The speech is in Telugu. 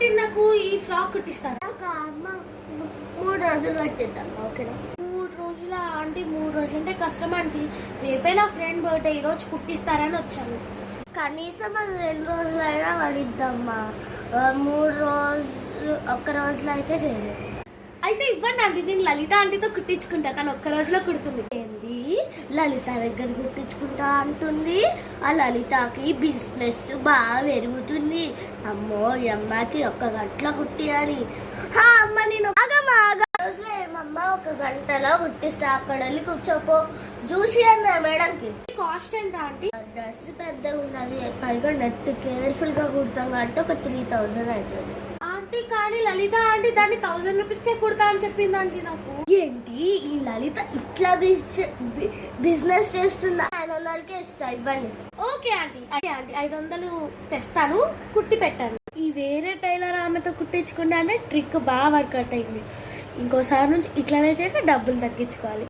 పుట్టిన నాకు ఈ ఫ్రాక్ కుట్టిస్తాను. అమ్మ 3 రోజులు పట్టిద్దాం. ఓకేనా? 3 రోజుల ఆంటీ? 3 రోజులు అంటే కష్టం ఆంటీ. రేపే నా ఫ్రెండ్ బర్త్డే, ఈరోజు కుట్టిస్తారని వచ్చాను. కనీసం అది 2 రోజులైనా పడిద్దమ్మా. 3 రోజులు 1 రోజులో అయితే చేయలేదు. అయితే ఇవ్వండి ఆంటీ, నేను లలిత ఆంటీతో కుట్టించుకుంటా. తను 1 రోజులో కుడుతుంది. ఏంది లలిత దగ్గర కుట్టించుకుంటా అంటుంది? ఆ లలితకి బిజినెస్ బాగా పెరుగుతుంది. అమ్మో ఈ అమ్మకి 1 గంటలో కుట్టియాలి. అమ్మ నేను రోజులో ఏమమ్మా 1 గంటలో కుట్టిస్తా. అక్కడ వెళ్ళి కూర్చోపో. చూసి అన్నా మేడంకి. కాస్ట్ ఎంత ఆంటీ? డ్రెస్ పెద్దగా ఉన్నది, పైగా నెట్ కేర్ఫుల్ గా కుడతాం కాబట్టి ఒక 3000 అవుతుంది ఆంటీ. కానీ లలిత ఆంటీ దాన్ని 1000 రూపీస్కే కుడతా అని చెప్పింది ఆంటీ నాకు. ఏంటి ఈ లలిత ఇట్లా బిజినెస్ చేస్తుందా? 500కే ఇస్తా, ఇవ్వండి. Okay aunty. ఆంటీ 500 తెస్తాను, కుట్టి పెట్టాను. ఈ వేరే టైలర్ ఆమెతో కుట్టించుకుంటే అంటే ట్రిక్ బాగా వర్కౌట్ అయింది. ఇంకోసారి నుంచి ఇట్లానే చేసి డబ్బులు తగ్గించుకోవాలి.